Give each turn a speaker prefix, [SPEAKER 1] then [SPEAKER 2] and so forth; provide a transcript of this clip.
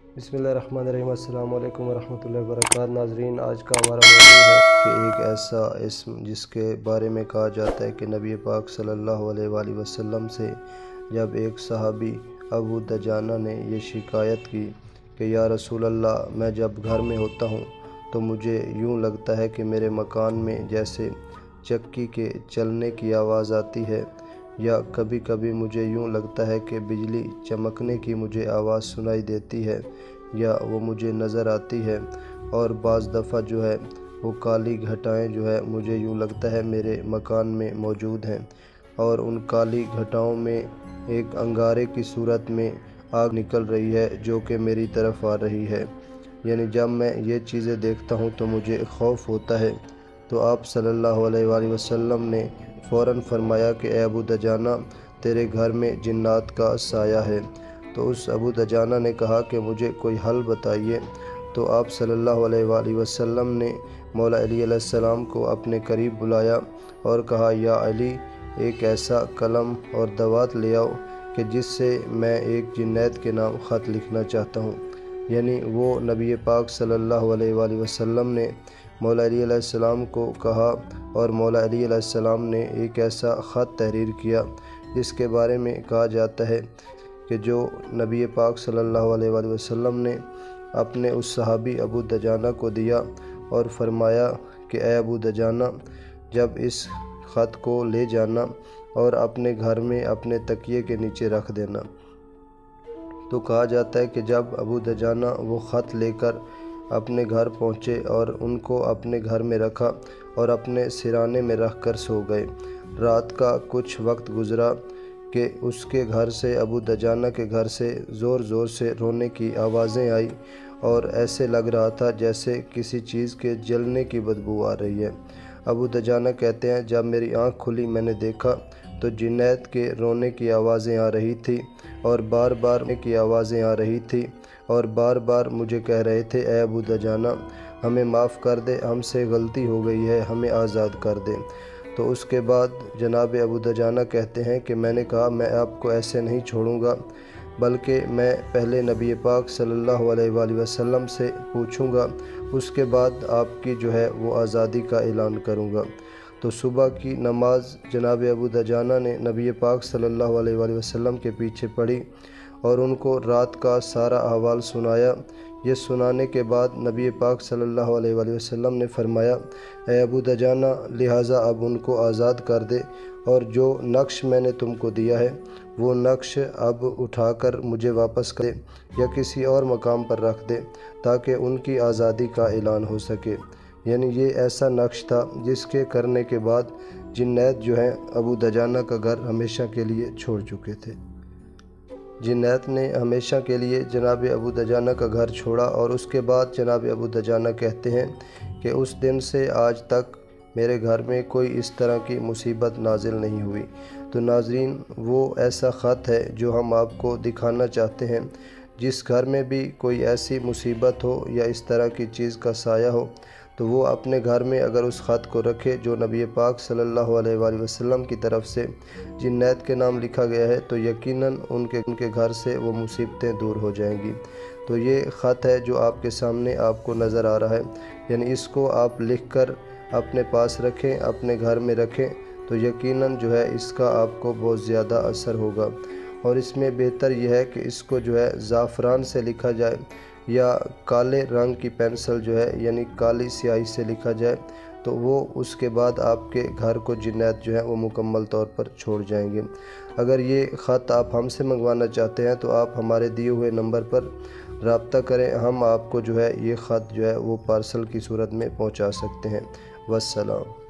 [SPEAKER 1] بسم اللہ الرحمن الرحیم۔ السلام علیکم ورحمۃ اللہ وبرکاتہ۔ ناظرین، آج کا ہمارا موضوع ہے کہ ایک ایسا اسم جس کے بارے میں کہا جاتا ہے کہ نبی پاک صلی اللہ علیہ وآلہ وسلم سے جب ایک صحابی ابو دجانہ نے یہ شکایت کی کہ یا رسول اللہ، میں جب گھر میں ہوتا ہوں تو مجھے یوں لگتا ہے کہ میرے مکان میں جیسے چکی کے چلنے کی آواز آتی ہے، یا کبھی کبھی مجھے یوں لگتا ہے کہ بجلی چمکنے کی مجھے آواز سنائی دیتی ہے یا وہ مجھے نظر آتی ہے، اور بعض دفعہ جو ہے وہ کالی گھٹائیں جو ہے مجھے یوں لگتا ہے میرے مکان میں موجود ہیں، اور ان کالی گھٹاؤں میں ایک انگارے کی صورت میں آگ نکل رہی ہے جو کہ میری طرف آ رہی ہے۔ یعنی جب میں یہ چیزیں دیکھتا ہوں تو مجھے خوف ہوتا ہے۔ تو آپ صلی اللہ علیہ وآلہ وسلم نے فوراً فرمایا کہ اے ابو دجانہ، تیرے گھر میں جنات کا سایہ ہے۔ تو اس ابو دجانہ نے کہا کہ مجھے کوئی حل بتائیے۔ تو آپ صلی اللہ علیہ وآلہ وسلم نے مولا علی علیہ السلام کو اپنے قریب بلایا اور کہا، یا علی، ایک ایسا قلم اور دوات لے آؤ کہ جس سے میں ایک جنید کے نام خط لکھنا چاہتا ہوں۔ یعنی وہ نبی پاک صلی اللہ علیہ وآلہ وسلم نے مولا علی علیہ السلام کو کہا، اور مولا علی علیہ السلام نے ایک ایسا خط تحریر کیا جس کے بارے میں کہا جاتا ہے کہ جو نبی پاک صلی اللہ علیہ وآلہ وسلم نے اپنے اس صحابی ابو دجانہ کو دیا اور فرمایا کہ اے ابو دجانہ، جب اس خط کو لے جانا اور اپنے گھر میں اپنے تکیے کے نیچے رکھ دینا۔ تو کہا جاتا ہے کہ جب ابو دجانہ وہ خط لے کر اپنے گھر پہنچے اور ان کو اپنے گھر میں رکھا اور اپنے سرانے میں رکھ کر سو گئے، رات کا کچھ وقت گزرا کہ اس کے گھر سے، ابو دجانہ کے گھر سے زور زور سے رونے کی آوازیں آئی، اور ایسے لگ رہا تھا جیسے کسی چیز کے جلنے کی بدبو آ رہی ہے۔ ابو دجانہ کہتے ہیں، جب میری آنکھ کھلی میں نے دیکھا تو جنید کے رونے کی آوازیں آ رہی تھی، اور بار بار کی آوازیں آ رہی تھی، اور بار بار مجھے کہہ رہے تھے، اے ابو دجانہ، ہمیں معاف کر دے، ہم سے غلطی ہو گئی ہے، ہمیں آزاد کر دے۔ تو اس کے بعد جناب ابو دجانہ کہتے ہیں کہ میں نے کہا، میں آپ کو ایسے نہیں چھوڑوں گا، بلکہ میں پہلے نبی پاک صلی اللہ علیہ وآلہ وسلم سے پوچھوں گا، اس کے بعد آپ کی جو ہے وہ آزادی کا اعلان کروں گا۔ تو صبح کی نماز جناب ابو دجانہ نے نبی پاک صلی اللہ علیہ وآلہ وسلم کے پیچھے پڑھی اور ان کو رات کا سارا احوال سنایا۔ یہ سنانے کے بعد نبی پاک صلی اللہ علیہ وآلہ وسلم نے فرمایا، اے ابو دجانہ، لہٰذا اب ان کو آزاد کر دے، اور جو نقش میں نے تم کو دیا ہے وہ نقش اب اٹھا کر مجھے واپس کر دے یا کسی اور مقام پر رکھ دے تاکہ ان کی آزادی کا اعلان ہو سکے۔ یعنی یہ ایسا نقش تھا جس کے کرنے کے بعد جنید جو ہیں ابو دجانہ کا گھر ہمیشہ کے لیے چھوڑ چکے تھے۔ جنید نے ہمیشہ کے لیے جناب ابو دجانہ کا گھر چھوڑا، اور اس کے بعد جناب ابو دجانہ کہتے ہیں کہ اس دن سے آج تک میرے گھر میں کوئی اس طرح کی مصیبت نازل نہیں ہوئی۔ تو ناظرین، وہ ایسا خط ہے جو ہم آپ کو دکھانا چاہتے ہیں۔ جس گھر میں بھی کوئی ایسی مصیبت ہو یا اس طرح کی چیز کا سایہ ہو، تو وہ اپنے گھر میں اگر اس خط کو رکھے جو نبی پاک صلی اللہ علیہ وآلہ وسلم کی طرف سے جنید کے نام لکھا گیا ہے، تو یقیناً ان کے گھر سے وہ مصیبتیں دور ہو جائیں گی۔ تو یہ خط ہے جو آپ کے سامنے آپ کو نظر آ رہا ہے، یعنی اس کو آپ لکھ کر اپنے پاس رکھیں، اپنے گھر میں رکھیں، تو یقیناً جو ہے اس کا آپ کو بہت زیادہ اثر ہوگا۔ اور اس میں بہتر یہ ہے کہ اس کو جو ہے زعفران سے لکھا جائے یا کالے رنگ کی پینسل جو ہے یعنی کالی سیاہی سے لکھا جائے، تو وہ اس کے بعد آپ کے گھر کو جنید جو ہے وہ مکمل طور پر چھوڑ جائیں گے۔ اگر یہ خط آپ ہم سے منگوانا چاہتے ہیں تو آپ ہمارے دیے ہوئے نمبر پر رابطہ کریں، ہم آپ کو جو ہے یہ خط جو ہے وہ پارسل کی صورت میں پہنچا سکتے ہیں۔ والسلام۔